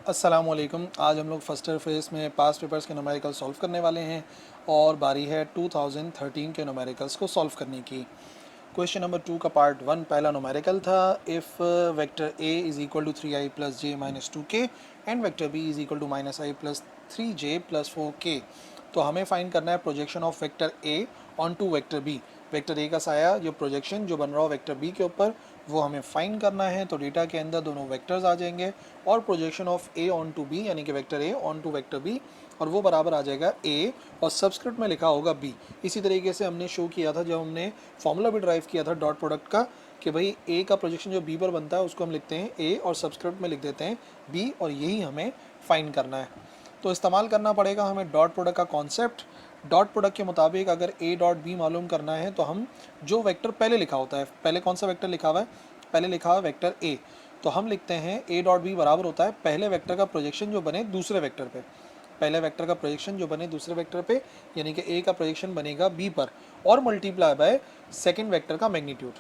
अस्सलामुअलैकुम। आज हम लोग फर्स्ट ईयर फेस में पास पेपर्स के न्यूमेरिकल सॉल्व करने वाले हैं और बारी है 2013 के न्यूमेरिकल्स को सॉल्व करने की। क्वेश्चन नंबर 2 का पार्ट 1 पहला न्यूमेरिकल था। If vector A is equal to 3i plus J minus 2k and vector B is equal to minus I plus 3j plus 4k। तो हमें फाइंड करना है projection of vector A onto vector B. Vector A का साया जो projection जो बन रहा हो वेक्टर बी के ऊपर वो हमें फाइंड करना है। तो डेटा के अंदर दोनों वेक्टर्स आ जाएंगे और projection of A onto B यानी कि vector A onto vector B और वो बराबर आ जाएगा ए और सबस्क्रिप्ट में लिखा होगा बी। इसी तरीके से हमने शो किया था जब हमने फॉर्मूला भी ड्राइव किया था डॉट प्रोडक्ट का कि भाई ए का प्रोजेक्शन जो बी पर बनता है उसको हम लिखते हैं ए और सबस्क्रिप्ट में लिख देते हैं बी और यही हमें फाइंड करना है। तो इस्तेमाल करना पड़ेगा हमें डॉट प्रोडक्ट का कॉन्सेप्ट। डॉट प्रोडक्ट के मुताबिक अगर ए डॉट बी मालूम करना है तो हम जो वेक्टर पहले लिखा होता है, पहले कौन सा वेक्टर लिखा हुआ है, पहले लिखा हुआ है वेक्टर ए, तो हम लिखते हैं ए डॉट बी बराबर होता है पहले वेक्टर का प्रोजेक्शन जो बने दूसरे वेक्टर पे, पहले वेक्टर का प्रोजेक्शन जो बने दूसरे वेक्टर पे यानी कि ए का प्रोजेक्शन बनेगा बी पर और मल्टीप्लाई बाय सेकेंड वेक्टर का मैग्नीट्यूड।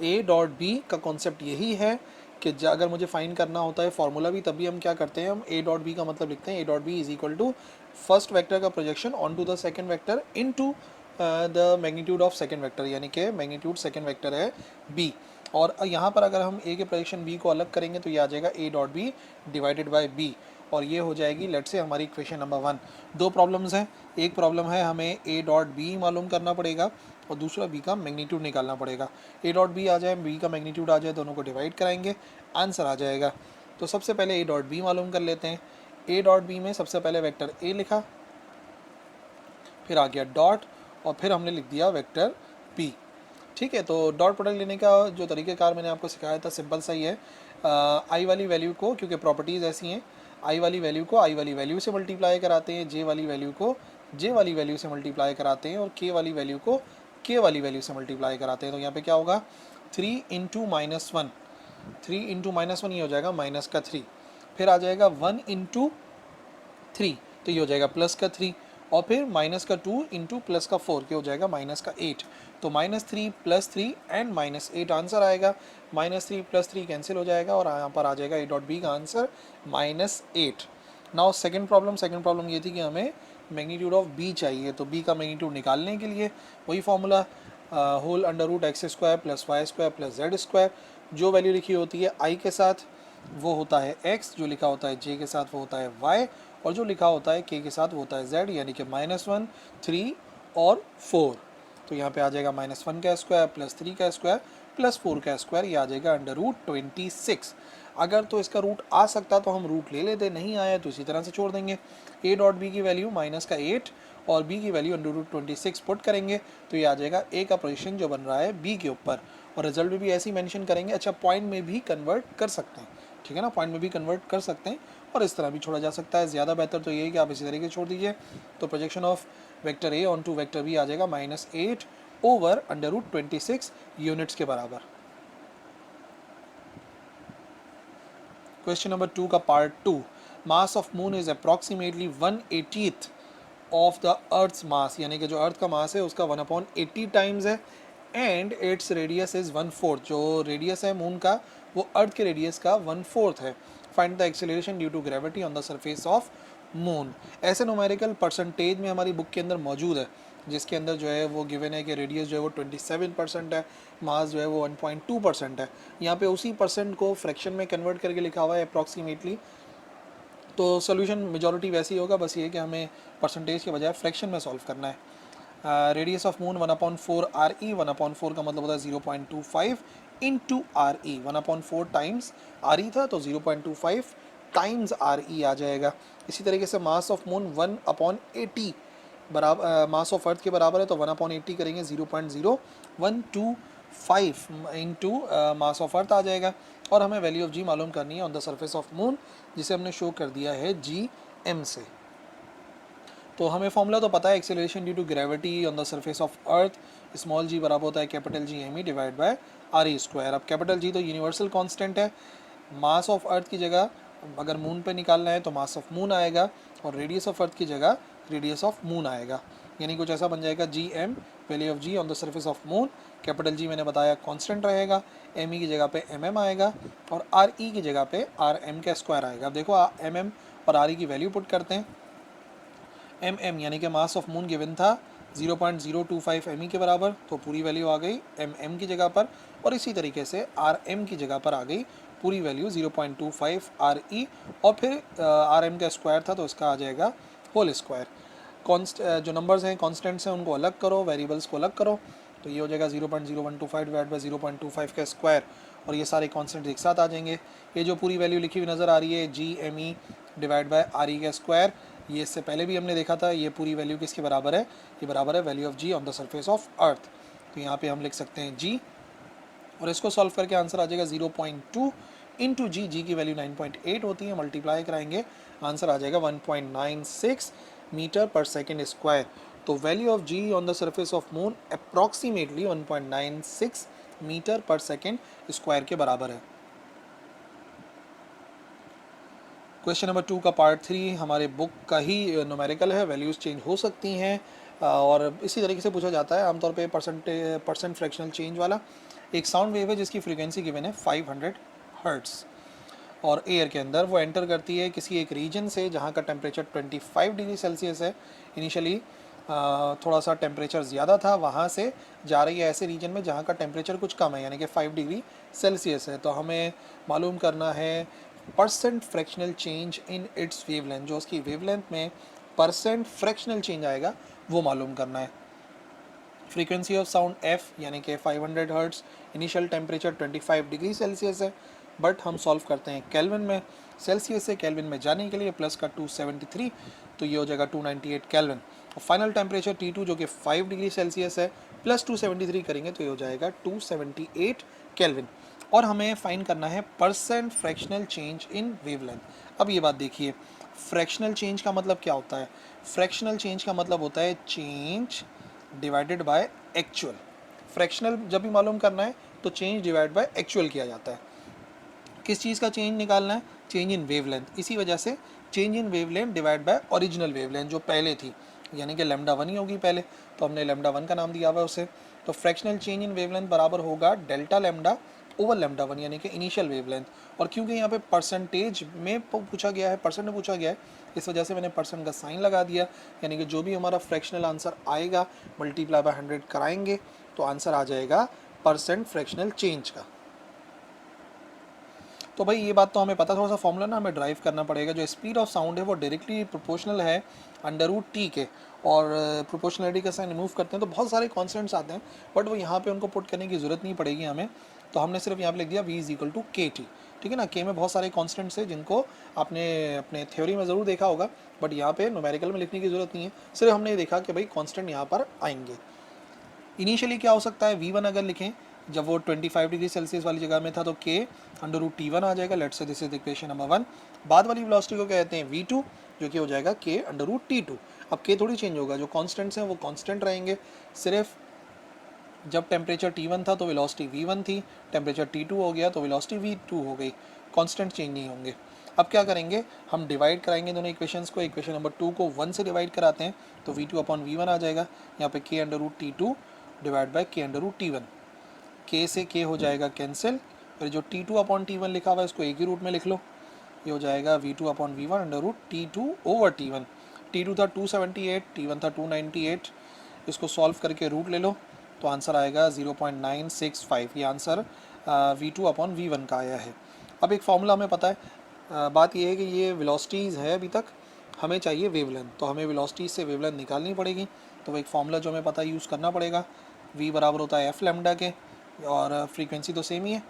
ए डॉट बी का कॉन्सेप्ट यही है कि अगर मुझे फाइंड करना होता है फॉर्मूला भी तभी हम क्या करते हैं, हम ए डॉट बी का मतलब लिखते हैं A dot B is equal to first vector का projection onto the second vector into the magnitude of second vector यानी कि मैग्नीट्यूड सेकेंड वेक्टर है बी। और यहाँ पर अगर हम ए के प्रोजेक्शन बी को अलग करेंगे तो ये आ जाएगा A dot B divided by B और ये हो जाएगी लेट से हमारी इक्वेशन नंबर 1। दो प्रॉब्लम्स हैं, एक प्रॉब्लम है हमें ए डॉट बी मालूम करना पड़ेगा और दूसरा बी का मैग्नीट्यूड निकालना पड़ेगा। ए डॉट बी आ जाए बी का मैग्नीट्यूड आ जाए दोनों को डिवाइड कराएंगे आंसर आ जाएगा। तो सबसे पहले ए डॉट बी मालूम कर लेते हैं। ए डॉट बी में सबसे पहले वेक्टर ए लिखा, फिर आ गया डॉट और फिर हमने लिख दिया वेक्टर बी। ठीक है, तो डॉट प्रोडक्ट लेने का जो तरीक़ेकार मैंने आपको सिखाया था सिंपल सा ही है। आई वाली वैल्यू को, क्योंकि प्रॉपर्टीज़ ऐसी हैं, आई वाली वैल्यू को आई वाली वैल्यू से मल्टीप्लाई कराते हैं, जे वाली वैल्यू को जे वाली वैल्यू से मल्टीप्लाई कराते हैं और के वाली वैल्यू को के वाली वैल्यू से मल्टीप्लाई कराते हैं। तो यहाँ पे क्या होगा 3 into minus one, 3 into minus one ये हो जाएगा माइनस का 3, फिर आ जाएगा 1 इंटू 3 तो ये हो जाएगा प्लस का 3 और फिर माइनस का 2 इंटू प्लस का 4 क्या हो जाएगा माइनस का 8। तो -3 + 3 एंड -8 आंसर आएगा। -3 + 3 कैंसिल हो जाएगा और यहाँ पर आ जाएगा ए डॉट बी का आंसर -8। नाउ सेकंड प्रॉब्लम ये थी कि हमें मैग्नीट्यूड ऑफ बी चाहिए। तो बी का मैग्नीट्यूड निकालने के लिए वही formula whole under root x² + y² + z², जो वैल्यू लिखी होती है i के साथ वो होता है x, जो लिखा होता है j के साथ वो होता है y और जो लिखा होता है k के साथ वो होता है z, यानी कि -1, 3 और 4। तो यहाँ पे आ जाएगा -1 का स्क्वायर + 3 का स्क्वायर + 4 का स्क्वायर, ये आ जाएगा अंडर रूट 26। अगर तो इसका रूट आ सकता तो हम रूट ले लेते, नहीं आया तो इसी तरह से छोड़ देंगे। ए डॉट बी की वैल्यू -8 और बी की वैल्यू अंडर रूट 26 पुट करेंगे तो ये आ जाएगा ए का पोजीशन जो बन रहा है बी के ऊपर और रिजल्ट में भी ऐसे ही मेंशन करेंगे। अच्छा, पॉइंट में भी कन्वर्ट कर सकते हैं, ठीक है ना, पॉइंट में भी कन्वर्ट कर सकते हैं और इस तरह भी छोड़ा जा सकता है। ज़्यादा बेहतर तो ये है कि आप इसी तरीके से छोड़ दीजिए। तो projection of vector A onto vector B आ जाएगा -8 ओवर अंडर रूट 26 यूनिट्स के बराबर। क्वेश्चन नंबर 2 का part 2, mass of moon is approximately 1/80 of the earth's mass, यानी कि जो अर्थ का मास है उसका 1/80 टाइम्स है एंड इट्स रेडियस इज 1/4। जो रेडियस है मून का वो अर्थ के रेडियस का 1/4 है। Find the acceleration due to gravity on the surface of moon. ऐसे न्यूमेरिकल परसेंटेज में हमारी बुक के अंदर मौजूद है जिसके अंदर जो है वो गिवन है कि रेडियस जो है वो 27% है, मास जो है वो 1.2% है। यहाँ पे उसी परसेंट को फ्रैक्शन में कन्वर्ट करके लिखा हुआ है अप्रॉक्सीमेटली। तो सोल्यूशन मेजॉरिटी वैसे ही होगा, बस ये कि हमें परसेंटेज के बजाय फ्रैक्शन में सॉल्व करना है। रेडियस ऑफ मून 1/4 RE, 1/4 का मतलब होता है 0.25 इंटू RE, 1/4 टाइम्स RE था तो 0.25 टाइम्स RE आ जाएगा। इसी तरीके से मास ऑफ मून 1/80 बराबर मास ऑफ अर्थ के बराबर है तो 1/80 करेंगे 0.0125 इंटू मास ऑफ अर्थ आ जाएगा और हमें वैल्यू ऑफ जी मालूम करनी है on the surface of moon, जिसे हमने शो कर दिया है GM से। तो हमें फॉर्मूला तो पता है, acceleration due to gravity on the surface of earth small g बराबर होता है capital GME divide by RE²। अब कैपिटल G तो यूनिवर्सल कांस्टेंट है, मास ऑफ अर्थ की जगह अगर मून पे निकालना है तो मास ऑफ मून आएगा और रेडियस ऑफ अर्थ की जगह रेडियस ऑफ मून आएगा, यानी कुछ ऐसा बन जाएगा GM value of G on the surface of moon capital G मैंने बताया कांस्टेंट रहेगा, एम ई की जगह पे एम एम आएगा और आर ई की जगह पे आर एम का स्क्वायर आएगा। अब देखो एम एम और आर ई की वैल्यू पुट करते हैं। एम एम यानी कि मास ऑफ मून गिवन था 0.025 एम ई के बराबर, तो पूरी वैल्यू आ गई एम एम की जगह पर, और इसी तरीके से आर एम की जगह पर आ गई पूरी वैल्यू 0.25 आर ई, और फिर आर एम का स्क्वायर था तो इसका आ जाएगा होल स्क्वायर। जो नंबर्स हैं कॉन्स्टेंट्स हैं उनको अलग करो, वेरिएबल्स को अलग करो, तो ये हो जाएगा 0.0125 डिवाइड बाई 0.25 का स्क्वायर, और ये सारे कॉन्स्टेंट्स एक साथ आ जाएंगे। ये जो पूरी वैल्यू लिखी हुई नज़र आ रही है G M E divide by R E का स्क्वायर, ये इससे पहले भी हमने देखा था। ये पूरी वैल्यू किसके बराबर है? ये बराबर है value of G on the surface of earth. तो यहाँ पे हम लिख सकते हैं जी, और इसको सॉल्व करके आंसर आ जाएगा 0.2 इंटू जी, जी की वैल्यू 9.8 होती है, मल्टीप्लाई कराएंगे आंसर आ जाएगा 1.96 मीटर पर सेकेंड स्क्वायर। तो value of G on the surface of moon approximately 1.96 metre per second square के बराबर है। क्वेश्चन नंबर 2 का पार्ट 3 हमारे बुक का ही न्यूमेरिकल है, वैल्यूज़ चेंज हो सकती हैं और इसी तरीके से पूछा जाता है आमतौर पे परसेंट फ्रैक्शनल चेंज वाला। एक साउंड वेव है जिसकी फ्रीक्वेंसी गिवन है 500 हर्ट्स, और एयर के अंदर वो एंटर करती है किसी एक रीजन से जहाँ का टेम्परेचर 25 डिग्री सेल्सियस है। इनिशियली थोड़ा सा टेम्परेचर ज़्यादा था, वहाँ से जा रही है ऐसे रीजन में जहाँ का टेम्परेचर कुछ कम है, यानी कि 5 डिग्री सेल्सियस है। तो हमें मालूम करना है percent fractional change in its wavelength, जो उसकी वेवलेंथ में परसेंट फ्रैक्शनल चेंज आएगा वो मालूम करना है। फ्रीक्वेंसी ऑफ साउंड एफ यानी कि 500 hertz, initial temperature 25 degree Celsius है, बट हम सॉल्व करते हैं केल्विन में। सेल्सियस से केल्विन में जाने के लिए प्लस का 273, तो ये हो जाएगा 298 केल्विन। और फाइनल टेम्परेचर T2 जो कि 5 डिग्री सेल्सियस है, प्लस 273 करेंगे तो ये हो जाएगा 278 केल्विन। और हमें फाइंड करना है percent fractional change in wavelength. अब ये बात देखिए, फ्रैक्शनल चेंज का मतलब क्या होता है? फ्रैक्शनल चेंज का मतलब होता है change divided by actual. Fractional जब भी मालूम करना है तो चेंज डिवाइड बाय एक्चुअल किया जाता है। किस चीज़ का चेंज निकालना है? Change in wavelength. इसी वजह से change in wavelength divide by original wavelength जो पहले थी, यानी कि लैम्डा 1 ही होगी पहले, तो हमने लैम्डा 1 का नाम दिया हुआ है उसे। तो फ्रैक्शनल चेंज इन वेवलेंथ बराबर होगा डेल्टा लैम्डा ओवर लैम्डा 1, यानी कि इनिशियल वेवलेंथ। और क्योंकि यहाँ पे परसेंटेज में पूछा गया है, परसेंट में पूछा गया है, इस वजह से मैंने परसेंट का साइन लगा दिया, यानी कि जो भी हमारा फ्रैक्शनल आंसर आएगा मल्टीप्लाई बाय 100 कराएंगे तो आंसर आ जाएगा परसेंट फ्रैक्शनल चेंज का। तो भाई ये बात तो हमें पता, थोड़ा सा फॉर्मूला ना हमें ड्राइव करना पड़ेगा। जो स्पीड ऑफ साउंड है वो डायरेक्टली प्रोपोर्शनल है √T के, और प्रोपोर्शनलिटी का साइन रिमूव करते हैं तो बहुत सारे कॉन्स्टेंट्स आते हैं, बट वो यहाँ पे उनको पुट करने की ज़रूरत नहीं पड़ेगी हमें। तो हमने सिर्फ यहाँ पे लिख दिया V = KT, ठीक है ना। K में बहुत सारे कॉन्स्टेंट्स हैं जिनको आपने अपने थ्योरी में ज़रूर देखा होगा, बट यहाँ पे न्यूमेरिकल में लिखने की ज़रूरत नहीं है। सिर्फ हमने देखा कि भाई कॉन्स्टेंट यहाँ पर आएंगे। इनिशियली क्या हो सकता है, V1 अगर लिखें जब वो 25 डिग्री सेल्सियस वाली जगह में था तो K √T1 आ जाएगा। Let's say this is equation number 1। बाद वाली वेलोसिटी को कहते हैं V2, जो कि हो जाएगा K √T2। अब K थोड़ी चेंज होगा, जो कॉन्स्टेंट्स हैं वो कॉन्स्टेंट रहेंगे। सिर्फ जब टेम्परेचर T1 था तो वेलोसिटी V1 थी, टेम्परेचर T2 हो गया तो वेलोसिटी V2 हो गई, कॉन्स्टेंट चेंज नहीं होंगे। अब क्या करेंगे, हम डिवाइड कराएंगे दोनों इक्वेशंस को। इक्वेशन नंबर 2 को 1 से डिवाइड कराते हैं तो V2/V1 आ जाएगा। यहाँ पे K √T2 divide by K √T1। K से K हो जाएगा कैंसिल, और जो T2/T1 लिखा हुआ है इसको एक ही रूट में लिख लो, ये हो जाएगा V2/V1 √T2/T1। T2 था 278, T1 था 298, इसको सॉल्व करके रूट ले लो तो आंसर आएगा 0.965। ये आंसर V2/V1 का आया है। अब एक फॉर्मूला हमें पता है, बात ये है कि ये वेलोसिटीज़ है अभी तक, हमें चाहिए वेवलेंथ, तो हमें वेलोसिटीज से वेवलेंथ निकालनी पड़ेगी। तो एक फॉर्मूला जो हमें पता है यूज़ करना पड़ेगा। V बराबर होता है F लैम्डा के, और फ्रीक्वेंसी तो सेम ही है,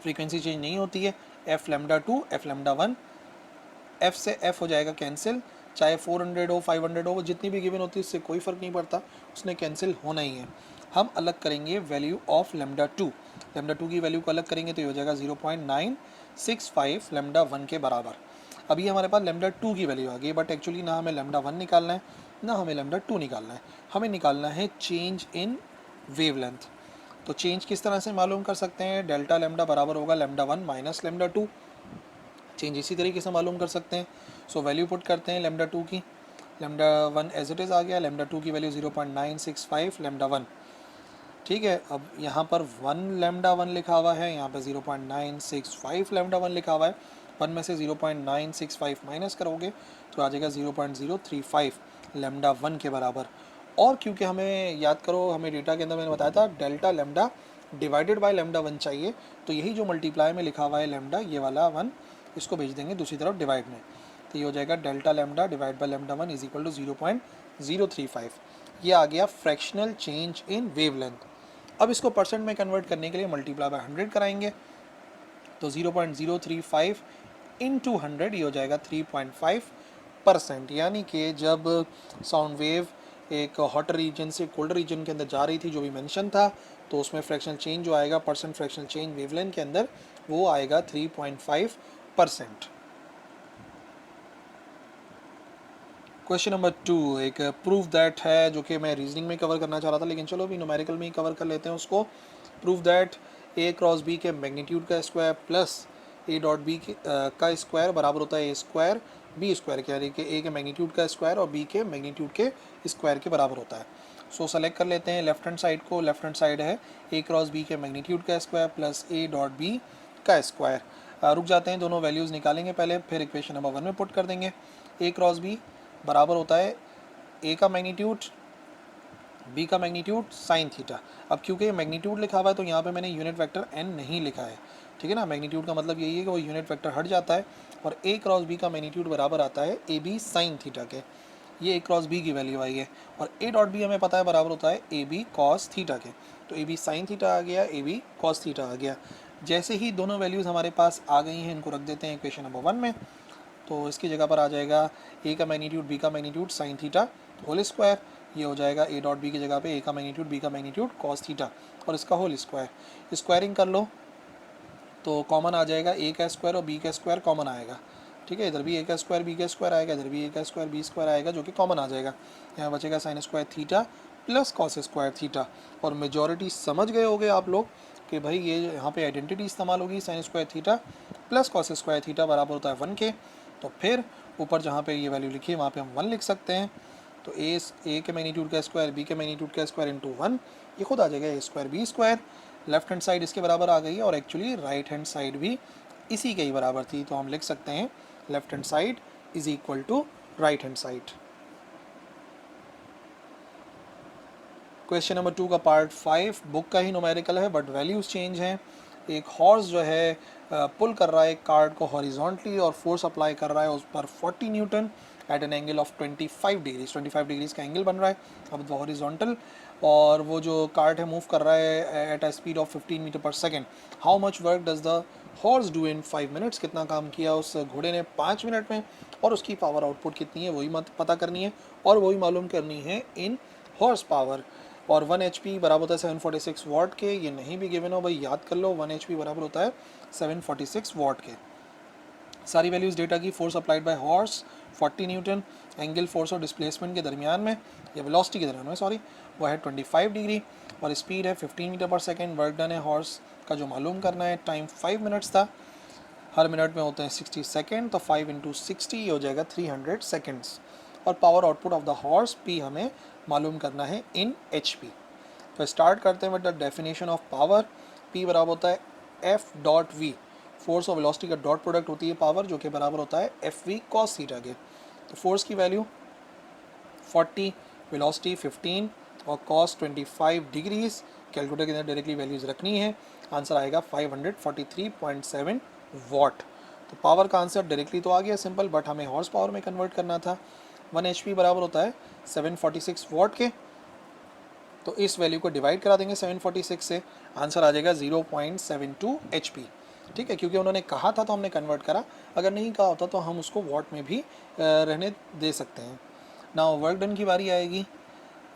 फ्रीक्वेंसी चेंज नहीं होती है। F lambda 2 F lambda 1, F से F हो जाएगा कैंसिल, चाहे 400 हो 500 हो, जितनी भी गिवन होती है उससे कोई फ़र्क नहीं पड़ता, उसने कैंसिल होना ही है। हम अलग करेंगे वैल्यू ऑफ लैम्डा 2, लैम्डा 2 की वैल्यू को अलग करेंगे तो ये हो जाएगा 0.965 लैम्डा 1 के बराबर। अभी हमारे पास लैम्डा 2 की वैल्यू आ गई, बट एक्चुअली ना हमें लैम्डा 1 निकालना है ना हमें लैम्डा 2 निकालना है, हमें निकालना है चेंज इन वेवलेंथ। तो चेंज किस तरह से मालूम कर सकते हैं, डेल्टा लैम्डा बराबर होगा लैम्डा 1 माइनस लैम्डा 2। चेंज इसी तरीके से मालूम कर सकते हैं। सो वैल्यू पुट करते हैं लैम्डा 2 की, लैम्डा 1 एज इट इज़ आ गया, लैम्डा 2 की वैल्यू 0.965 लैम्डा 1। ठीक है, अब यहाँ पर 1 लैम्डा 1 लिखा हुआ है, यहाँ पे 0.965 लैम्डा 1 लिखा हुआ है। 1 में से 0.965 माइनस करोगे तो आ जाएगा 0.035 लैम्डा 1 के बराबर। और क्योंकि हमें याद करो, हमें डेटा के अंदर मैंने बताया था delta lambda divided by lambda 1 चाहिए, तो यही जो मल्टीप्लाई में लिखा हुआ है लैम्डा, ये वाला 1 इसको भेज देंगे दूसरी तरफ डिवाइड में, तो ये हो जाएगा delta lambda divide by lambda 1 is equal to 0.035। ये आ गया फ्रैक्शनल चेंज इन वेवलेंथ। अब इसको परसेंट में कन्वर्ट करने के लिए मल्टीप्लाई बाय 100 कराएंगे, तो 0.035 इंटू 100 ये हो जाएगा 3.5%। यानी कि जब साउंड वेव एक हॉट रीजन से कोल्ड रीजन के अंदर जा रही थी, जो भी मेंशन था, तो उसमें फ्रैक्शनल चेंज जो आएगा परसेंट फ्रैक्शनल चेंज वेवलेंथ के अंदर, वो आएगा 3.5%। क्वेश्चन नंबर 2 एक प्रूफ दैट है, जो कि मैं रीजनिंग में कवर करना चाह रहा था, लेकिन चलो अभी न्यूमेरिकल में ही कवर कर लेते हैं उसको। Proof that A cross B के मैग्नीट्यूड का square plus A dot B का स्क्वायर बराबर होता है ए स्क्वायर बी स्क्वायर के, यानी कि ए के मैग्नीट्यूड का स्क्वायर और बी के मैग्नीट्यूड के स्क्वायर के बराबर होता है। सो सेलेक्ट कर लेते हैं लेफ्ट हैंड साइड को। लेफ्ट हैंड साइड है ए क्रॉस बी के मैग्नीट्यूड का square plus A dot B का स्क्वायर। रुक जाते हैं, दोनों वैल्यूज़ निकालेंगे पहले, फिर इक्वेशन नंबर 1 में पुट कर देंगे। ए क्रॉस बी बराबर होता है ए का मैग्नीट्यूड बी का मैग्नीट्यूड साइन थीटा। अब क्योंकि मैग्नीट्यूड लिखा हुआ है तो यहाँ पे मैंने यूनिट वेक्टर एन नहीं लिखा है, ठीक है ना। मैग्नीट्यूड का मतलब यही है कि वो यूनिट वेक्टर हट जाता है, और ए क्रॉस बी का मैग्नीट्यूड बराबर आता है ए बी साइन थीटा के। ये ए क्रॉस बी की वैल्यू आई है, और ए डॉट बी हमें पता है बराबर होता है ए बी कॉस थीटा के। तो ए बी साइन थीटा आ गया, ए बी कॉस थीटा आ गया। जैसे ही दोनों वैल्यूज़ हमारे पास आ गई हैं, इनको रख देते हैं इक्वेशन नंबर 1 में। तो इसकी जगह पर आ जाएगा ए का मैग्नीट्यूड बी का magnitude sine theta whole square. ये हो जाएगा ए डॉट बी की जगह पे ए का मैग्नीट्यूड बी का मैग्नीट्यूड कॉस थीटा और इसका होल स्क्वायर। स्क्वायरिंग कर लो तो कॉमन आ जाएगा ए का स्क्वायर और बी का स्क्वायर कॉमन आएगा, ठीक है। इधर भी ए का स्क्वायर बी का स्क्वायर आएगा, इधर भी ए का स्क्वायर बी स्क्वायर आएगा, जो कि कॉमन आ जाएगा। यहाँ बचेगा sine square theta plus cos square theta. और मेजॉरिटी समझ गए होगे आप लोग कि भाई ये यहाँ पे आइडेंटिटी इस्तेमाल होगी, sine square theta plus cos square theta बराबर होता है 1 के। तो फिर ऊपर जहाँ पे ये वैल्यू लिखी है वहाँ पे हम 1 लिख सकते हैं। तो ए के मैग्नीट्यूड का स्क्वायर बी के मैग्नीट्यूड का स्क्वायर इंटू 1, ये खुद आ जाएगा A square B square. Left hand side इसके बराबर आ गई है, और एक्चुअली राइट हैंड साइड भी इसी के ही बराबर थी, तो हम लिख सकते हैं left hand side is equal to right hand side. Question number 2 का पार्ट 5 बुक का ही न्यूमेरिकल है, बट वैल्यूज चेंज हैं। एक हॉर्स जो है पुल कर रहा है एक कार्ट को हॉरिजॉन्टली, और फोर्स अप्लाई कर रहा है उस पर 40 newton at an angle of 25 degrees. 25 degrees का एंगल बन रहा है अब हॉरिजॉन्टल, और वो जो कार्ट है मूव कर रहा है at a speed of 15 metre per second. How much work does the horse do in 5 minutes? कितना काम किया उस घोड़े ने 5 मिनट में, और उसकी पावर आउटपुट कितनी है वही पता करनी है, और वही मालूम करनी है इन हॉर्स पावर। और 1 HP बराबर होता है 746 वाट के। ये नहीं भी गिवन हो भाई याद कर लो, 1 HP बराबर होता है 746 वाट के। सारी वैल्यूज़ डेटा की। Force applied by horse 40 Newton, angle force और डिस्प्लेसमेंट के दरमियान में, या वेलोसिटी के दरमियान में सॉरी, वो है 25 डिग्री, और स्पीड है 15 metre per second. Work done है हॉर्स का जो मालूम करना है, टाइम 5 मिनट्स था, हर मिनट में होते हैं 60 सेकेंड, तो 5 इंटू 60 हो जाएगा 300 सेकेंड्स। और power output of the horse P हमें मालूम करना है इन HP। तो स्टार्ट करते हैं with the definition of power. P बराबर होता है F डॉट V, फोर्स और वेलोसिटी का डॉट प्रोडक्ट होती है पावर, जो कि बराबर होता है FV cos थीटा के। तो फोर्स की वैल्यू 40, वेलोसिटी 15 और cos 25 डिग्रीज। कैलकुलेटर के अंदर डायरेक्टली वैल्यूज़ रखनी है, आंसर आएगा 543.7 वाट। तो पावर का आंसर डायरेक्टली तो आ गया सिंपल, बट हमें हॉर्स पावर में कन्वर्ट करना था। 1 HP बराबर होता है 746 वाट के, तो इस वैल्यू को डिवाइड करा देंगे 746 से, आंसर आ जाएगा 0.72 HP। ठीक है, क्योंकि उन्होंने कहा था तो हमने कन्वर्ट करा, अगर नहीं कहा होता तो हम उसको वाट में भी रहने दे सकते हैं। नाउ वर्क डन की बारी आएगी।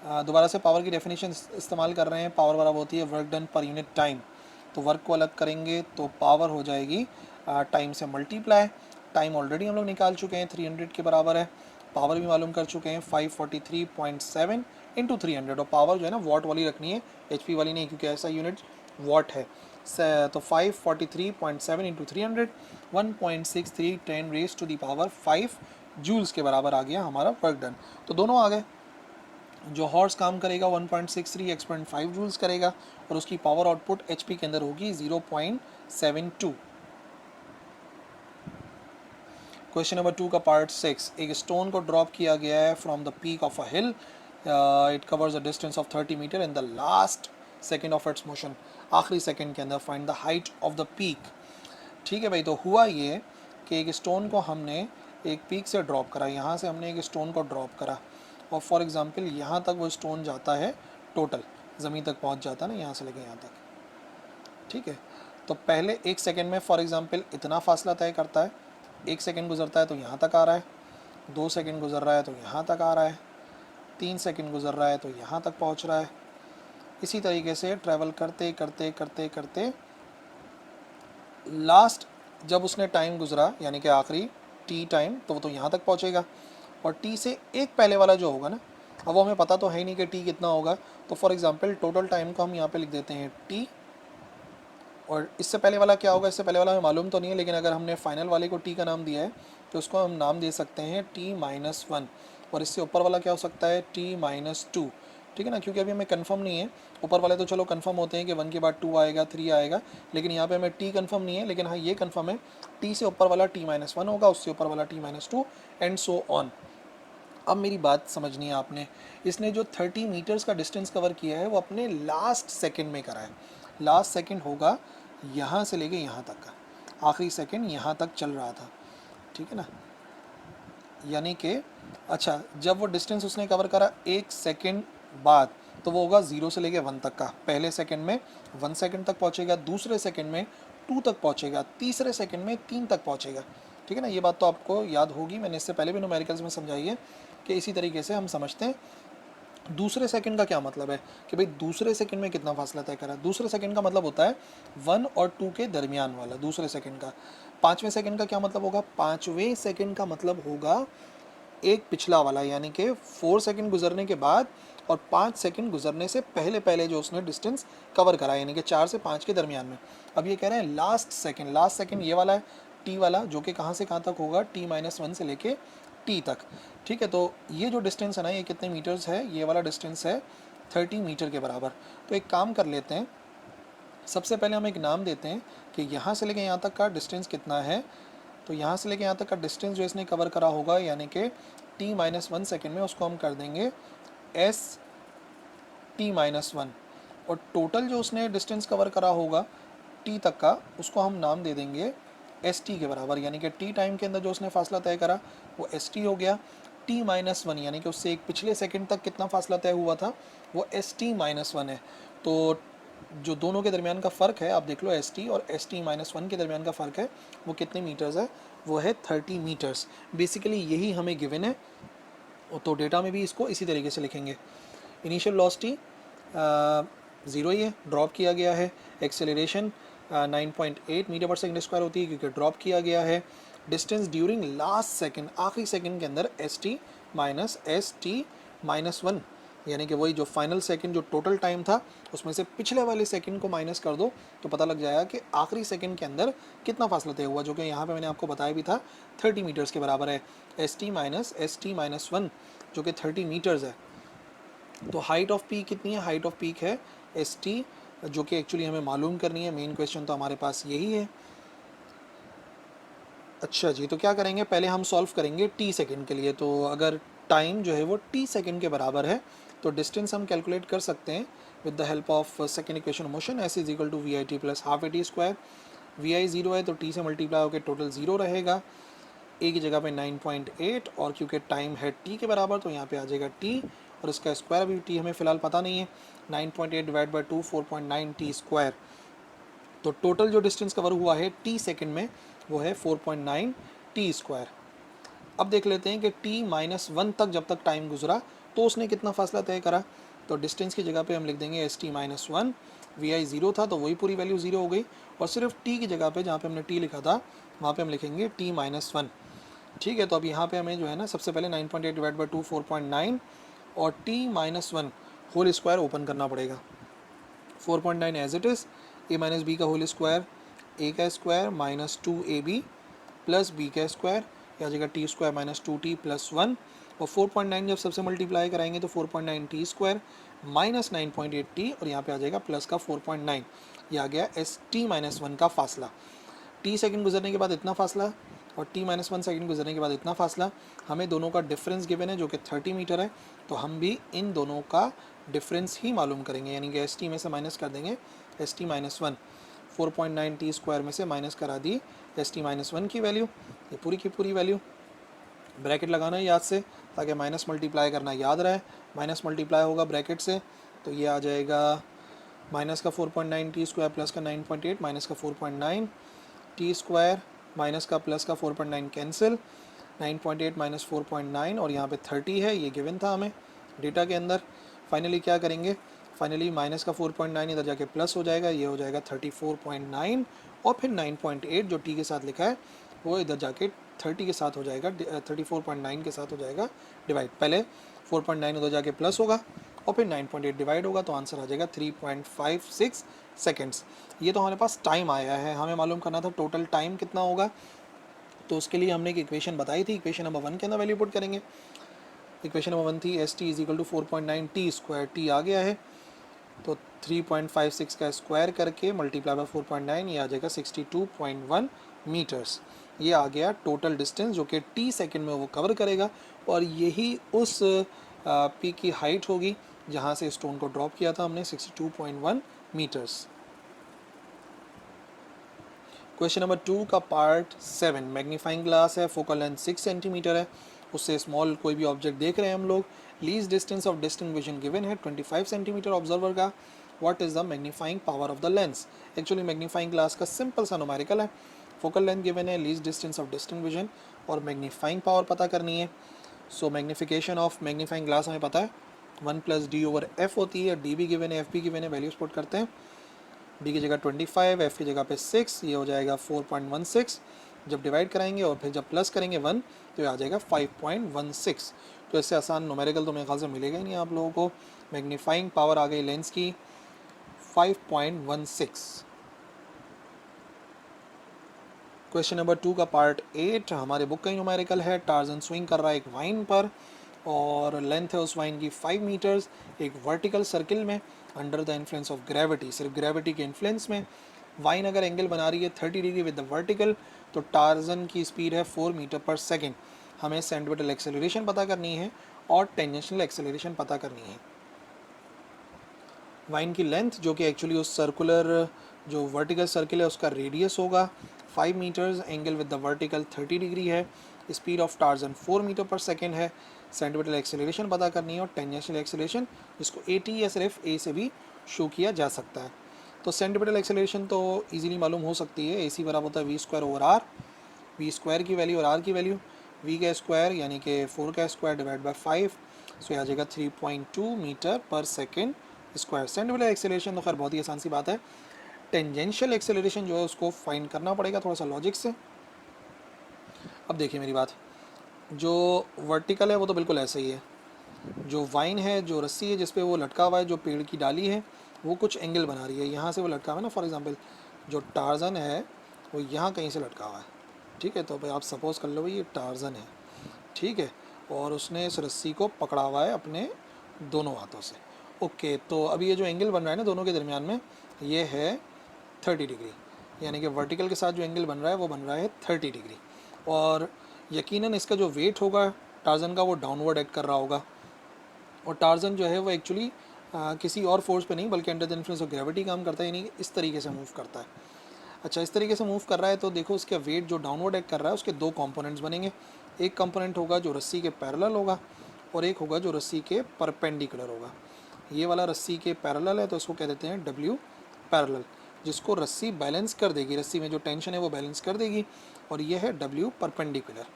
दोबारा से पावर की डेफिनेशन इस्तेमाल कर रहे हैं। पावर बराबर होती है work done per unit time. तो वर्क को अलग करेंगे तो पावर हो जाएगी टाइम से मल्टीप्लाई। टाइम ऑलरेडी हम लोग निकाल चुके हैं, 300 के बराबर है। पावर भी मालूम कर चुके हैं 543.7 इंटू 300, और पावर जो है ना वॉट वाली रखनी है, HP वाली नहीं, क्योंकि ऐसा यूनिट वॉट है। तो 543.7 into 300 1.63 10 raise to the power 5 joules के बराबर आ गया हमारा वर्क डन। तो दोनों आ गए। जो हॉर्स काम करेगा 1.63 x.5 जूल्स करेगा और उसकी पावर आउटपुट HP के अंदर होगी 0.72। क्वेश्चन नंबर 2 का पार्ट 6, एक स्टोन को ड्रॉप किया गया है from the peak of a hill, it covers a distance of 30 metre in the last second of its motion, आखिरी सेकेंड के अंदर find the height of the peak. ठीक है भाई, तो हुआ ये कि एक स्टोन को हमने एक पीक से ड्रॉप करा, यहाँ से हमने एक स्टोन को ड्रॉप करा और फॉर एग्जांपल यहाँ तक वो स्टोन जाता है, टोटल ज़मीन तक पहुँच जाता है ना, यहाँ से लेके यहाँ तक। ठीक है, तो पहले 1 सेकेंड में फॉर एग्जांपल इतना फासला तय करता है, 1 सेकेंड गुजरता है तो यहाँ तक आ रहा है, 2 सेकेंड गुजर रहा है तो यहाँ तक आ रहा है, 3 सेकेंड गुजर रहा है तो यहाँ तक पहुँच रहा है। इसी तरीके से ट्रैवल करते करते करते करते लास्ट जब उसने टाइम गुजरा यानी कि आखिरी टी टाइम, तो वो तो यहाँ तक पहुँचेगा। और टी से एक पहले वाला जो होगा ना, अब वो हमें पता तो है ही नहीं कि टी कितना होगा, तो फॉर एग्जांपल टोटल टाइम को हम यहाँ पे लिख देते हैं टी, और इससे पहले वाला क्या होगा, इससे पहले वाला हमें मालूम तो नहीं है, लेकिन अगर हमने फाइनल वाले को टी का नाम दिया है तो उसको हम नाम दे सकते हैं t-1, और इससे ऊपर वाला क्या हो सकता है t-2। ठीक है ना, क्योंकि अभी हमें कंफर्म नहीं है, ऊपर वाले तो चलो कंफर्म होते हैं कि 1 के बाद 2 आएगा, 3 आएगा, लेकिन यहाँ पे हमें टी कंफर्म नहीं है, लेकिन हाँ ये कंफर्म है टी से ऊपर वाला t-1 होगा, उससे ऊपर वाला t-2 एंड सो ऑन। अब मेरी बात समझनी है आपने, इसने जो 30 मीटर्स का डिस्टेंस कवर किया है वो अपने लास्ट सेकंड में करा है। लास्ट सेकंड होगा यहाँ से लेके यहाँ तक का, आखिरी सेकंड यहाँ तक चल रहा था। ठीक है ना, यानी कि अच्छा जब वो डिस्टेंस उसने कवर करा 1 सेकंड बाद, तो वो होगा 0 से लेके 1 तक का। पहले सेकंड में 1 सेकंड तक पहुँचेगा, दूसरे सेकंड में 2 तक पहुँचेगा, तीसरे सेकंड में 3 तक पहुँचेगा। ठीक है ना, ये बात तो आपको याद होगी, मैंने इससे पहले भी न्यूमेरिकल्स में समझाई है कि इसी तरीके से हम समझते हैं। दूसरे सेकंड का क्या मतलब है कि भाई दूसरे सेकंड में कितना फासला तय करा। दूसरे सेकंड का मतलब होता है 1 और 2 के दरमियान वाला दूसरे सेकंड का। 5वें सेकंड का क्या मतलब होगा, 5वें सेकंड का मतलब होगा एक पिछला वाला, यानी कि 4 सेकंड गुजरने के बाद और 5 सेकंड गुजरने से पहले पहले जो उसने डिस्टेंस कवर करा, यानी कि 4 से 5 के दरमियान में। अब ये कह रहे हैं लास्ट सेकंड, लास्ट सेकंड ये वाला है टी वाला, जो कि कहाँ से कहाँ तक होगा t-1 से लेके टी तक। ठीक है, तो ये जो डिस्टेंस है ना, ये कितने मीटर्स है, ये वाला डिस्टेंस है 30 मीटर के बराबर। तो एक काम कर लेते हैं, सबसे पहले हम एक नाम देते हैं कि यहाँ से लेके यहाँ तक का डिस्टेंस कितना है। तो यहाँ से लेके यहाँ तक का डिस्टेंस जो इसने कवर करा होगा, यानी कि t-1 सेकेंड में, उसको हम कर देंगे s t-1, और टोटल जो उसने डिस्टेंस कवर करा होगा t तक का, उसको हम नाम दे देंगे एस टी के बराबर, यानी कि टी टाइम के अंदर जो उसने फासला तय करा वो एस टी हो गया। t-1 यानी कि उससे एक पिछले सेकंड तक कितना फासला तय हुआ था, वो ST-1 है। तो जो दोनों के दरमियान का फ़र्क है, आप देख लो ST और ST-1 के दरमियान का फ़र्क है वो कितने मीटर्स है, वो है 30 मीटर्स। बेसिकली यही हमें गिवन है, तो डेटा में भी इसको इसी तरीके से लिखेंगे। इनिशियल वेलोसिटी 0 ही है, ड्रॉप किया गया है। एक्सेलरेशन 9.8 मीटर पर सेकंड स्क्वायर होती है क्योंकि ड्रॉप किया गया है। डिस्टेंस ड्यूरिंग लास्ट सेकंड, आखिरी सेकंड के अंदर ST-1, यानी कि वही जो फाइनल सेकंड जो टोटल टाइम था उसमें से पिछले वाले सेकंड को माइनस कर दो तो पता लग जाएगा कि आखिरी सेकंड के अंदर कितना फासला तय हुआ, जो कि यहाँ पे मैंने आपको बताया भी था 30 मीटर्स के बराबर है। ST-1 जो कि 30 मीटर्स है। तो हाइट ऑफ पीक कितनी है, हाइट ऑफ पीक है ST, जो कि एक्चुअली हमें मालूम करनी है। मेन क्वेश्चन तो हमारे पास यही है। अच्छा जी, तो क्या करेंगे, पहले हम सॉल्व करेंगे t सेकंड के लिए। तो अगर टाइम जो है वो t सेकंड के बराबर है तो डिस्टेंस हम कैलकुलेट कर सकते हैं with the help of second equation of motion, s is equal to V I T plus half A T square. V I 0 है तो t से मल्टीप्लाई होकर टोटल 0 रहेगा, a की जगह पे 9.8, और क्योंकि टाइम है t के बराबर तो यहाँ पे आ जाएगा t, और इसका स्क्वायर अभी t हमें फ़िलहाल पता नहीं है। 9.8 डिवाइड बाई 2 4.9 t स्क्वायर। तो टोटल जो डिस्टेंस कवर हुआ है t सेकंड में वो है 4.9 t स्क्वायर। अब देख लेते हैं कि t-1 तक जब तक टाइम गुजरा तो उसने कितना फासला तय करा। तो डिस्टेंस की जगह पे हम लिख देंगे ST-1, वी आई 0 था तो वही पूरी वैल्यू 0 हो गई, और सिर्फ t की जगह पे जहाँ पे हमने t लिखा था वहाँ पे हम लिखेंगे t-1। ठीक है, तो अब यहाँ पे हमें जो है ना सबसे पहले 9.8 डिवाइड बाई 2 4.9 और t-1 होल स्क्वायर ओपन करना पड़ेगा। 4.9 as it is, a minus B का होल स्क्वायर, a का square minus 2ab plus b का स्क्वायर, या जगह T square minus 2t plus 1, और 4.9 जब सबसे मल्टीप्लाई कराएंगे तो 4.9 टी स्क्वायर माइनस 9.8 टी, और यहाँ पे आ जाएगा प्लस का 4.9। ये आ गया एस टी माइनस 1 का फासला। टी सेकंड गुजरने के बाद इतना फासला और टी माइनस 1 सेकेंड गुजरने के बाद इतना फासला, हमें दोनों का डिफरेंस गिवन है जो कि 30 मीटर है, तो हम भी इन दोनों का डिफरेंस ही मालूम करेंगे, यानी कि एस टी में से माइनस कर देंगे S T minus 1। 4.9 T square में से माइनस करा दी एस टी माइनस 1 की वैल्यू, ये पूरी की पूरी वैल्यू। ब्रैकेट लगाना है याद से ताकि माइनस मल्टीप्लाई करना याद रहे। माइनस मल्टीप्लाई होगा ब्रैकेट से तो ये आ जाएगा माइनस का 4.9 टी स्क्वायर प्लस का 9.8 माइनस का 4.9 टी स्क्वायर माइनस का प्लस का 4.9 कैंसिल, 9.8 माइनस 4.9 और यहाँ पे 30 है, ये गिवन था हमें डेटा के अंदर। फाइनली क्या करेंगे, फाइनली माइनस का 4.9 इधर जाके प्लस हो जाएगा, ये हो जाएगा 34.9 और फिर 9.8 जो टी के साथ लिखा है वो इधर जाके 30 के साथ हो जाएगा, 34.9 के साथ हो जाएगा डिवाइड। पहले 4.9 उधर जाके प्लस होगा और फिर 9.8 डिवाइड होगा तो आंसर आ जाएगा 3.56 सेकेंड्स। ये तो हमारे पास टाइम आया है, हमें मालूम करना था टोटल टाइम कितना होगा, तो उसके लिए हमने एक इक्वेशन बताई थी। इक्वेशन नंबर 1 के अंदर वैल्यू पुट करेंगे। इक्वेशन नंबर 1 थी S T is equal to 4.9 T square, T आ गया है तो 3.56 का स्क्वायर करके मल्टीप्लाई बाय 4.9 ये आ जाएगा 62.1 मीटर्स। ये आ गया टोटल डिस्टेंस जो कि टी सेकंड में वो कवर करेगा और यही उस पी की हाइट होगी जहाँ से स्टोन को ड्रॉप किया था हमने, 62.1 मीटर्स। क्वेश्चन नंबर 2 का पार्ट 7, मैग्नीफाइंग ग्लास है, फोकल लेंथ 6 सेंटीमीटर है, उससे स्मॉल कोई भी ऑब्जेक्ट देख रहे हैं हम लोग। Least distance of distinct vision given है 25 सेंटीमीटर ऑब्जर्वर का। What is the magnifying power of the lens. Actually magnifying glass का सिंपल सा न्यूमेरिकल है, फोकल लेंथ गिवन है, least distance of distinct vision और मैग्नीफाइंग पावर पता करनी है। सो मैग्नीफिकेशन ऑफ मैग्नीफाइंग ग्लास हमें पता है 1 प्लस डी ओवर एफ होती है, डी भी गिवन है, एफ भी गिवन है, वैल्यूज पुट करते हैं। डी की जगह 25, एफ की जगह पे 6, ये हो जाएगा 4.16। जब डिवाइड कराएंगे और फिर जब प्लस करेंगे 1 तो ये आ जाएगा 5.16। तो इससे आसान न्यूमेरिकल तो मेरे ख्याल से मिलेगा ही नहीं आप लोगों को। मैग्नीफाइंग पावर आ गई लेंस की 5.16। क्वेश्चन नंबर 2 का पार्ट 8 हमारे बुक का ही न्यूमेरिकल है। टार्जन स्विंग कर रहा है एक वाइन पर और लेंथ है उस वाइन की 5 मीटर्स एक वर्टिकल सर्किल में under the influence of gravity, सिर्फ ग्रेविटी के इन्फ्लुएंस में। वाइन अगर एंगल बना रही है 30 डिग्री विद द वर्टिकल तो टार्जन की स्पीड है 4 मीटर पर सेकेंड। हमें सेंट्रिपेटल एक्सेलरेशन पता करनी है और टेंजेंशियल एक्सेलरेशन पता करनी है। वाइन की लेंथ जो कि एक्चुअली उस सर्कुलर जो वर्टिकल सर्किल है उसका रेडियस होगा 5 metres, angle with the vertical 30 degree है, speed of Tarzan 4 metre per second है। सेंट्रिपेटल एक्सेलरेशन पता करनी है और टेंजेंशियल एक्सेलरेशन जिसको ए टी या सिर्फ ए से भी शो किया जा सकता है। तो सेंट्रिपेटल एक्सेलरेशन तो इजीली मालूम हो सकती है, ए सी बराबर होता है V square over R, V square की वैल्यू और आर की वैल्यू, वी का स्क्वायर यानी कि 4 का स्क्वायर डिवाइड बाय 5, सो आ जाएगा 3.2 metre per second square. Centripetal acceleration तो खैर बहुत ही आसान सी बात है। टेंजेंशियल एक्सेलरेशन जो है उसको फाइंड करना पड़ेगा थोड़ा सा लॉजिक से। अब देखिए मेरी बात, जो वर्टिकल है वो तो बिल्कुल ऐसे ही है, जो वाइन है जो रस्सी है जिस पे वो लटका हुआ है, जो पेड़ की डाली है वो कुछ एंगल बना रही है, यहाँ से वो लटका हुआ है ना, फॉर एग्जांपल जो टार्जन है वो यहाँ कहीं से लटका हुआ है, ठीक है। तो भाई आप सपोज़ कर लो भाई ये टार्जन है, ठीक है, और उसने इस रस्सी को पकड़ा हुआ है अपने दोनों हाथों से। ओके, तो अभी ये जो एंगल बन रहा है ना दोनों के दरमियान में ये है 30 डिग्री, यानी कि वर्टिकल के साथ जो एंगल बन रहा है वो बन रहा है 30 डिग्री। और यकीनन इसका जो वेट होगा टार्जन का वो डाउनवर्ड एक्ट कर रहा होगा, और टार्जन जो है वो एक्चुअली किसी और फोर्स पे नहीं बल्कि under the influence of gravity काम करता है, यानी इस तरीके से मूव करता है। अच्छा, इस तरीके से मूव कर रहा है तो देखो उसका वेट जो डाउनवर्ड एक्ट कर रहा है उसके दो कंपोनेंट्स बनेंगे। एक कंपोनेंट होगा जो रस्सी के पैरेलल होगा और एक होगा जो रस्सी के परपेंडिकुलर होगा। ये वाला रस्सी के पैरेलल है तो इसको कह देते हैं डब्ल्यू पैरेलल, जिसको रस्सी बैलेंस कर देगी, रस्सी में जो टेंशन है वो बैलेंस कर देगी, और ये है डब्ल्यू परपेंडिकुलर,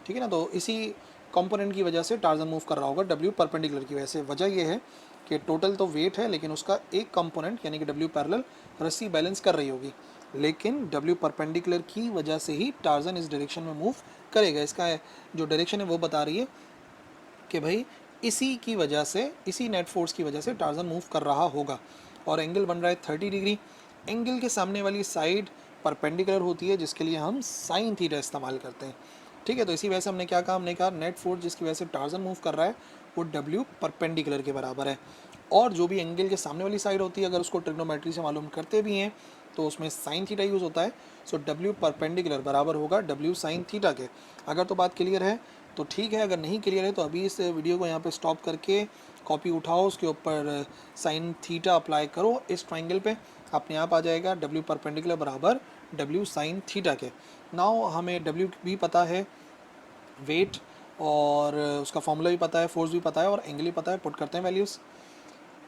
ठीक है ना। तो इसी कंपोनेंट की वजह से टार्जन मूव कर रहा होगा डब्ल्यू परपेंडिकुलर की वजह से। वजह यह है कि टोटल तो वेट है लेकिन उसका एक कंपोनेंट यानी कि डब्ल्यू पैरेलल रस्सी बैलेंस कर रही होगी, लेकिन डब्ल्यू परपेंडिकुलर की वजह से ही टार्जन इस डायरेक्शन में मूव करेगा। इसका जो डायरेक्शन है वो बता रही है कि भाई इसी की वजह से, इसी नेट फोर्स की वजह से टार्जन मूव कर रहा होगा। और एंगल बन रहा है 30 डिग्री। एंगल के सामने वाली साइड परपेंडिकुलर होती है जिसके लिए हम साइन थीटा इस्तेमाल करते हैं, ठीक है। तो इसी वजह से हमने क्या कहा, हमने कहा नेट फोर्स जिसकी वजह से टार्जन मूव कर रहा है वो W परपेंडिकुलर के बराबर है। और जो भी एंगल के सामने वाली साइड होती है, अगर उसको ट्रिग्नोमेट्री से मालूम करते भी हैं तो उसमें साइन थीटा यूज़ होता है। सो W परपेंडिकुलर बराबर होगा W साइन थीटा के। अगर तो बात क्लियर है तो ठीक है, अगर नहीं क्लियर है तो अभी इस वीडियो को यहाँ पे स्टॉप करके कॉपी उठाओ, उसके ऊपर साइन थीटा अप्लाई करो इस ट्राइंगल पे, अपने आप आ जाएगा W परपेंडिकुलर बराबर W साइन थीटा के। नाउ हमें W भी पता है, वेट और उसका फॉर्मूला भी पता है, फोर्स भी पता है और एंगल भी पता है। पुट करते हैं वैल्यूज़।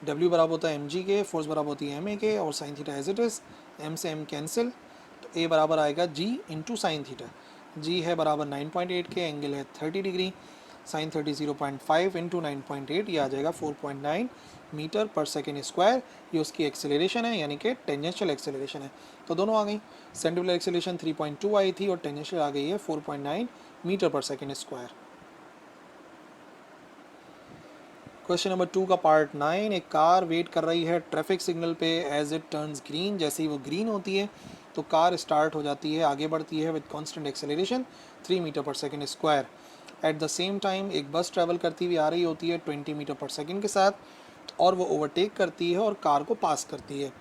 W बराबर होता है mg के, फोर्स बराबर होती है ma के, और sine theta as it is, m से m कैंसिल, तो a बराबर आएगा g into sine theta. g है बराबर 9.8 के, एंगल है 30 डिग्री, साइन 30 0.5 इंटू 9.8, ये आ जाएगा 4.9 मीटर पर सेकेंड स्क्वायर। ये उसकी एक्सेलरेशन है, यानी कि टेंजेंशियल एक्सेलरेशन है। तो दोनों आ गई, सेंटिकुलर एक्सेलरेशन 3.2 आई थी और टेंजेंशियल आ गई है 4.9 metre per second square. Question number 2 का पार्ट 9, एक कार वेट कर रही है ट्रैफिक सिग्नल पे एज इट टर्न्स ग्रीन। जैसे ही वो ग्रीन होती है तो कार स्टार्ट हो जाती है, आगे बढ़ती है with constant acceleration 3 metre per second square. At the same time एक बस ट्रैवल करती हुई आ रही होती है 20 मीटर पर सेकेंड के साथ और वो ओवरटेक करती है और कार को पास करती है।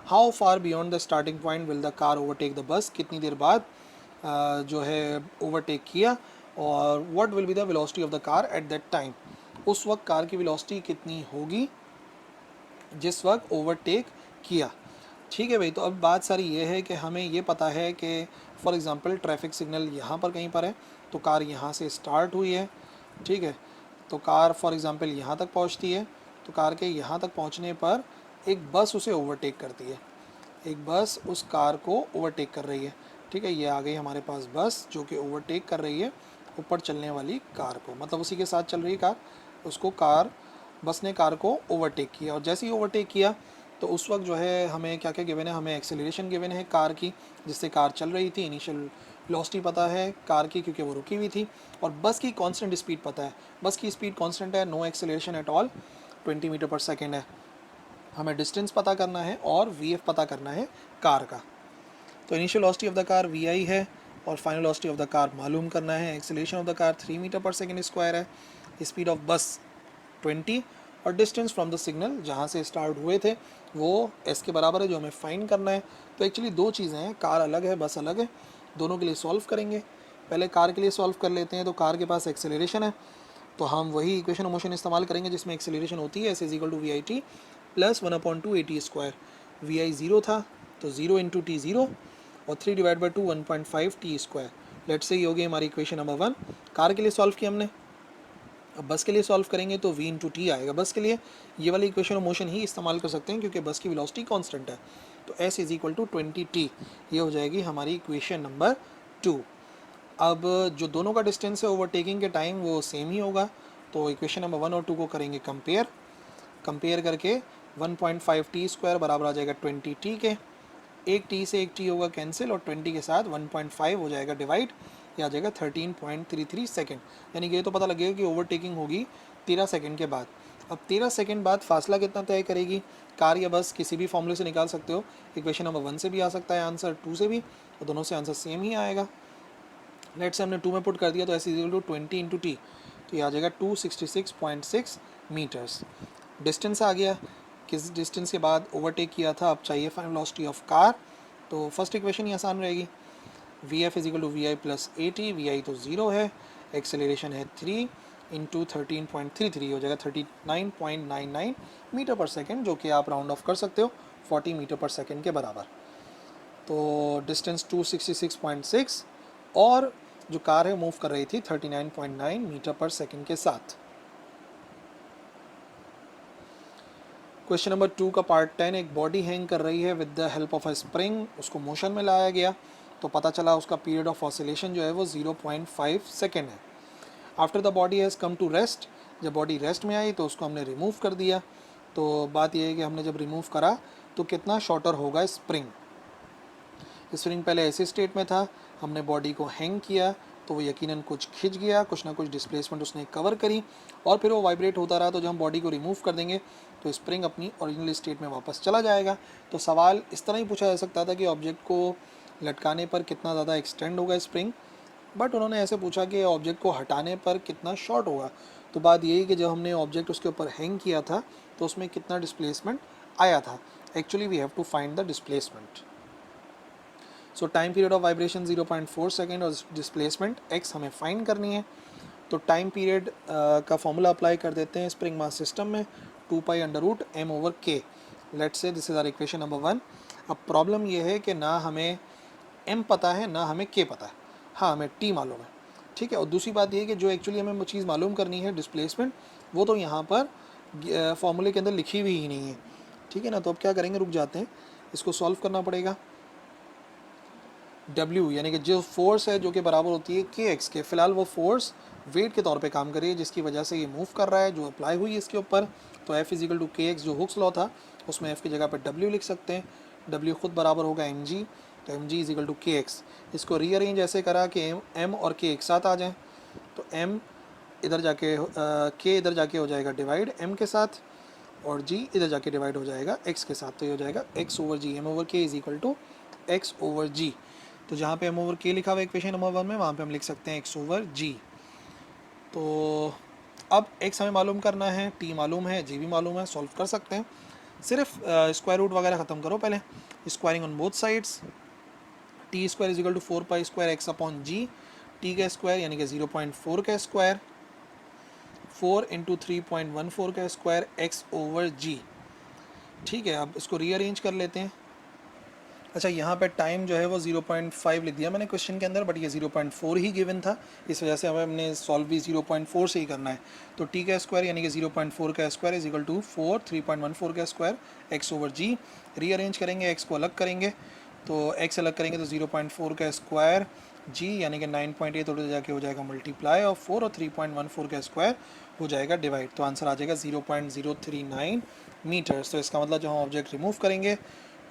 How far beyond the starting point will the car overtake the bus, कितनी देर बाद जो है ओवरटेक किया, और what will be the velocity of the car at that time, उस वक्त कार की वेलोसिटी कितनी होगी जिस वक्त ओवरटेक किया। ठीक है भाई, तो अब बात सारी ये है कि हमें ये पता है कि फॉर एग्ज़ाम्पल ट्रैफिक सिग्नल यहाँ पर कहीं पर है, तो कार यहाँ से स्टार्ट हुई है, ठीक है। तो कार फॉर एग्ज़ाम्पल यहाँ तक पहुँचती है, तो कार के यहाँ तक पहुँचने पर एक बस उसे ओवरटेक करती है, एक बस उस कार को ओवरटेक कर रही है, ठीक है। ये आ गई हमारे पास बस जो कि ओवरटेक कर रही है ऊपर चलने वाली कार को, मतलब उसी के साथ चल रही कार, उसको कार बस ने कार को ओवरटेक किया। और जैसे ही ओवरटेक किया तो उस वक्त जो है हमें क्या क्या गिवन है, हमें एक्सेलरेशन गिवन है कार की जिससे कार चल रही थी, इनिशियल वेलोसिटी पता है कार की क्योंकि वो रुकी हुई थी, और बस की कांस्टेंट स्पीड पता है, बस की स्पीड कांस्टेंट है, no acceleration at all, 20 metre per second है। हमें डिस्टेंस पता करना है और वी पता करना है कार का। तो initial velocity of the car vi है और final velocity of the car मालूम करना है। Acceleration of the car 3 metre per second square है, स्पीड ऑफ बस 20 और डिस्टेंस फ्रॉम द सिग्नल जहाँ से स्टार्ट हुए थे वो s के बराबर है जो हमें फाइंड करना है। तो एक्चुअली दो चीज़ें हैं, कार अलग है बस अलग है, दोनों के लिए सॉल्व करेंगे। पहले कार के लिए सॉल्व कर लेते हैं। तो कार के पास एक्सेलरेशन है तो हम वही इक्वेशन ऑफ मोशन इस्तेमाल करेंगे जिसमें एक्सेलरेशन होती है, s is equal to V I T plus 1/2 AT square. V I zero था तो 0 इंटू टी ज़ीरो और 3 divide by 2 1.5 T square. Late से ही होगी हमारी इक्वेशन नंबर 1। कार के लिए सॉल्व किया हमने, अब बस के लिए सॉल्व करेंगे तो v इंटू टी आएगा। बस के लिए ये वाली इक्वेशन ऑफ मोशन ही इस्तेमाल कर सकते हैं क्योंकि बस की वेलोसिटी कांस्टेंट है। तो s is equal to 20t, ये हो जाएगी हमारी इक्वेशन नंबर 2। अब जो दोनों का डिस्टेंस है ओवरटेकिंग के टाइम वो सेम ही होगा, तो इक्वेशन नंबर 1 और 2 को करेंगे कंपेयर करके 1.5 टी स्क्वायर बराबर आ जाएगा 20t के, एक t से एक t होगा कैंसिल और 20 के साथ 1.5 हो जाएगा डिवाइड, ये आ जाएगा 13.33 सेकेंड। यानी कि ये तो पता लगेगा कि ओवरटेकिंग होगी 13 सेकेंड के बाद। अब 13 सेकेंड बाद फासला कितना तय करेगी कार या बस, किसी भी फॉर्मूले से निकाल सकते हो, इक्वेशन नंबर 1 से भी आ सकता है आंसर, 2 से भी, और दोनों से आंसर सेम ही आएगा। लेट से हमने 2 में पुट कर दिया तो s equal to 20 into T, तो ये आ जाएगा 266.6 मीटर्स। डिस्टेंस आ गया, किस डिस्टेंस के बाद ओवरटेक किया था। अब चाहिए फाइनल वेलोसिटी ऑफ कार, तो फर्स्ट इक्वेशन ही आसान रहेगी, V F is equal to V I plus A T, V I तो ज़ीरो है, एक्सेलरेशन है 3 इंटू 13.33 हो जाएगा 39.99 मीटर पर सेकेंड, जो कि आप राउंड ऑफ कर सकते हो 40 मीटर पर सेकेंड के बराबर। तो डिस्टेंस 266.6 और जो कार है मूव कर रही थी 39.9 मीटर पर सेकेंड के साथ। क्वेश्चन नंबर 2 का पार्ट 10, एक बॉडी हैंग कर रही है with the help of a spring, उसको मोशन में लाया गया तो पता चला उसका पीरियड ऑफ ऑसिलेशन जो है वो 0.5 सेकेंड है। After the body has come to rest, जब बॉडी रेस्ट में आई तो उसको हमने रिमूव कर दिया। तो बात यह है कि हमने जब रिमूव करा तो कितना शॉर्टर होगा स्प्रिंग। स्प्रिंग पहले ऐसे स्टेट में था, हमने बॉडी को हैंग किया तो वो यकीनन कुछ खिंच गया, कुछ ना कुछ डिस्प्लेसमेंट उसने कवर करी और फिर वो वाइब्रेट होता रहा। तो जब हम बॉडी को रिमूव कर देंगे तो स्प्रिंग अपनी ओरिजिनल स्टेट में वापस चला जाएगा। तो सवाल इस तरह ही पूछा जा सकता था कि ऑब्जेक्ट को लटकाने पर कितना ज़्यादा एक्सटेंड होगा स्प्रिंग, बट उन्होंने ऐसे पूछा कि ऑब्जेक्ट को हटाने पर कितना शॉर्ट होगा। तो बात यही कि जब हमने ऑब्जेक्ट उसके ऊपर हैंग किया था तो उसमें कितना डिस्प्लेसमेंट आया था। Actually we have to find the displacement. So time period of vibration 0.4 second और डिस्प्लेसमेंट x हमें फाइंड करनी है। तो टाइम पीरियड का फॉर्मूला अप्लाई कर देते हैं स्प्रिंग मास सिस्टम में, 2π√m/k। Let's say this is our equation number 1। अब प्रॉब्लम ये है कि ना हमें m पता है ना हमें k पता है, हाँ हमें t मालूम है, ठीक है। और दूसरी बात ये है कि जो एक्चुअली हमें वो चीज़ मालूम करनी है डिस्प्लेसमेंट, वो तो यहाँ पर फॉर्मूले के अंदर लिखी हुई ही नहीं है, ठीक है ना। तो अब क्या करेंगे, रुक जाते हैं, इसको सॉल्व करना पड़ेगा। W यानी कि जो फोर्स है जो कि बराबर होती है kx के, फ़िलहाल वो फोर्स वेट के तौर पे काम कर रही है जिसकी वजह से ये मूव कर रहा है, जो अप्लाई हुई है इसके ऊपर। तो F इजिकल टू kx, जो हुक्स लॉ था उसमें F की जगह पे W लिख सकते हैं। W खुद बराबर होगा mg, तो mg इजिकल टू kx। इसको रीअरेंज ऐसे करा कि m और k एक साथ आ जाएँ, तो m इधर जाके k इधर जाके हो जाएगा डिवाइड m के साथ, और g इधर जाके डिवाइड हो जाएगा x के साथ। तो ये हो जाएगा x/g, m/k is equal to x/g। तो जहाँ पे m/k लिखा हुआ है इक्वेशन नंबर 1 में, वहाँ पे हम लिख सकते हैं x/g। तो अब x हमें मालूम करना है, t मालूम है, g भी मालूम है, सॉल्व कर सकते हैं। सिर्फ स्क्वायर रूट वगैरह ख़त्म करो पहले, squaring on both sides. t² is equal to 4π² x/g, t का स्क्वायर यानी कि 0.4 का स्क्वायर, 4 × 3.14 का स्क्वायर x/g, ठीक है। अब इसको रीअरेंज कर लेते हैं। अच्छा, यहाँ पे टाइम जो है वो 0.5 लिख दिया मैंने क्वेश्चन के अंदर, बट ये 0.4 ही गिवन था, इस वजह से हमें हमने सॉल्व भी 0.4 से ही करना है। तो t का स्क्वायर यानी कि 0.4 का स्क्वायर इज इक्वल टू 4 3.14 का स्क्वायर x/g। रीअरेंज करेंगे, x को अलग करेंगे, तो x अलग करेंगे तो 0.4 का स्क्वायर, g यानी कि 9.8 उधर जाके हो जाएगा मल्टीप्लाई, और 4 और 3.14 का स्क्वायर हो जाएगा डिवाइड। तो आंसर आ जाएगा 0.039 मीटर्स। तो इसका मतलब जो हम ऑब्जेक्ट रिमूव करेंगे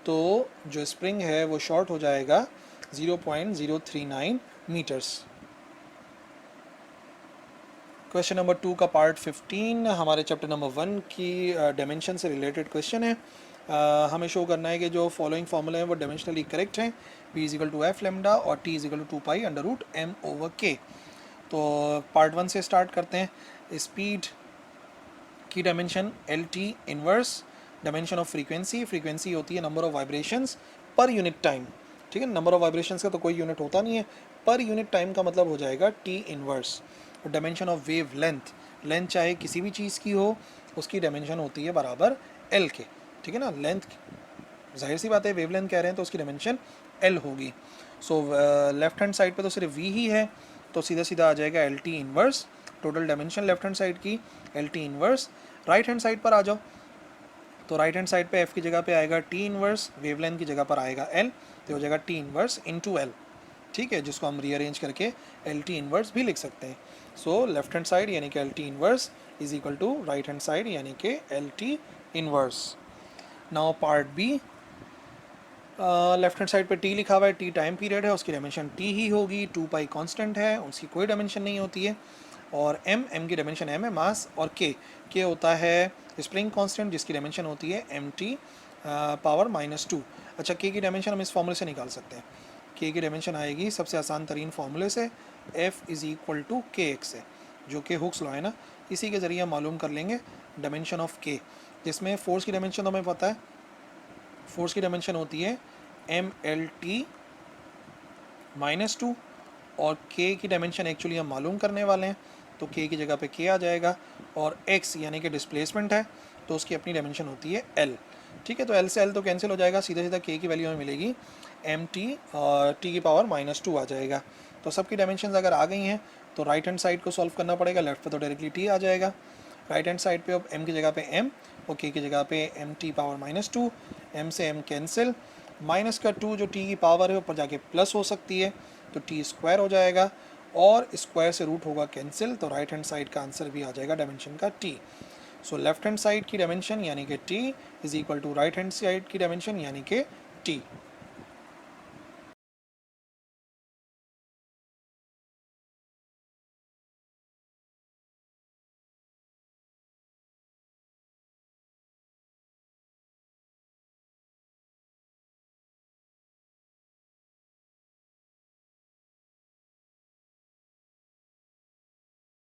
तो जो स्प्रिंग है वो शॉर्ट हो जाएगा 0.039 मीटर्स। क्वेश्चन नंबर 2 का पार्ट 15 हमारे चैप्टर नंबर 1 की डायमेंशन से रिलेटेड क्वेश्चन है। हमें शो करना है कि जो फॉलोइंग फार्मूले हैं वो डायमेंशनली करेक्ट हैं, p is equal to f lambda और t इजिकल टू 2π√m/k। तो पार्ट 1 से स्टार्ट करते हैं। स्पीड की dimension LT inverse, dimension of frequency, frequency होती है number of vibrations per unit time, ठीक है। नंबर ऑफ वाइब्रेशंस का तो कोई यूनिट होता नहीं है, पर यूनिट टाइम का मतलब हो जाएगा T इनवर्स। और dimension of wave length, length चाहे किसी भी चीज़ की हो उसकी डायमेंशन होती है बराबर L के, ठीक है ना। लेंथ जाहिर सी बात है, वेव लेंथ कह रहे हैं तो उसकी डायमेंशन L होगी। सो लेफ्ट हैंड साइड पे तो सिर्फ V ही है, तो सीधा सीधा आ जाएगा LT inverse. Total dimension left hand side की LT inverse. Right hand side पर आ जाओ, तो राइट हैंड साइड पे F की जगह पे आएगा T इनवर्स, वेवलेंथ की जगह पर आएगा L, तो हो जाएगा T इनवर्स इंटू L, ठीक है, जिसको हम रीअरेंज करके LT इनवर्स भी लिख सकते हैं। सो लेफ्ट हैंड साइड यानी कि LT inverse is equal to right hand side यानी कि LT inverse. Now part B, left hand side पे T लिखा हुआ है, T टाइम पीरियड है, उसकी डायमेंशन T ही होगी, 2π कांस्टेंट है, उसकी कोई डायमेंशन नहीं होती है। और M की डायमेंशन M है मास, और K होता है स्प्रिंग कांस्टेंट जिसकी डायमेंशन होती है mt पावर -2। अच्छा, K की डायमेंशन हम इस फॉर्मूले से निकाल सकते हैं। K की डायमेंशन आएगी सबसे आसान तरीन फार्मूले से, F is equal to kx से, जो कि हुक्स लॉ है ना, इसी के ज़रिए हम मालूम कर लेंगे डायमेंशन ऑफ K, जिसमें फोर्स की डायमेंशन तो हमें पता है, फोर्स की डायमेंशन होती है mlt -2, और K की डायमेंशन एक्चुअली हम मालूम करने वाले हैं, तो K की जगह पे K आ जाएगा, और X यानी कि डिस्प्लेसमेंट है तो उसकी अपनी डायमेंशन होती है L, ठीक है। तो L से L तो कैंसिल हो जाएगा, सीधा सीधा K की वैल्यू हमें मिलेगी mt और t की पावर -2 आ जाएगा। तो सबकी डायमेंशन अगर आ गई हैं तो राइट हैंड साइड को सॉल्व करना पड़ेगा, लेफ्ट पे तो डायरेक्टली t आ जाएगा। राइट हैंड साइड पे अब m की जगह पे m और k की जगह पे mt पावर -2, m से m कैंसिल, माइनस का 2 जो t की पावर है ऊपर जाके प्लस हो सकती है, तो t स्क्वायर हो जाएगा, और स्क्वायर से रूट होगा कैंसिल, तो राइट हैंड साइड का आंसर भी आ जाएगा डायमेंशन का t। So left hand side की डायमेंशन यानी कि t is equal to right hand side की डायमेंशन यानी कि t।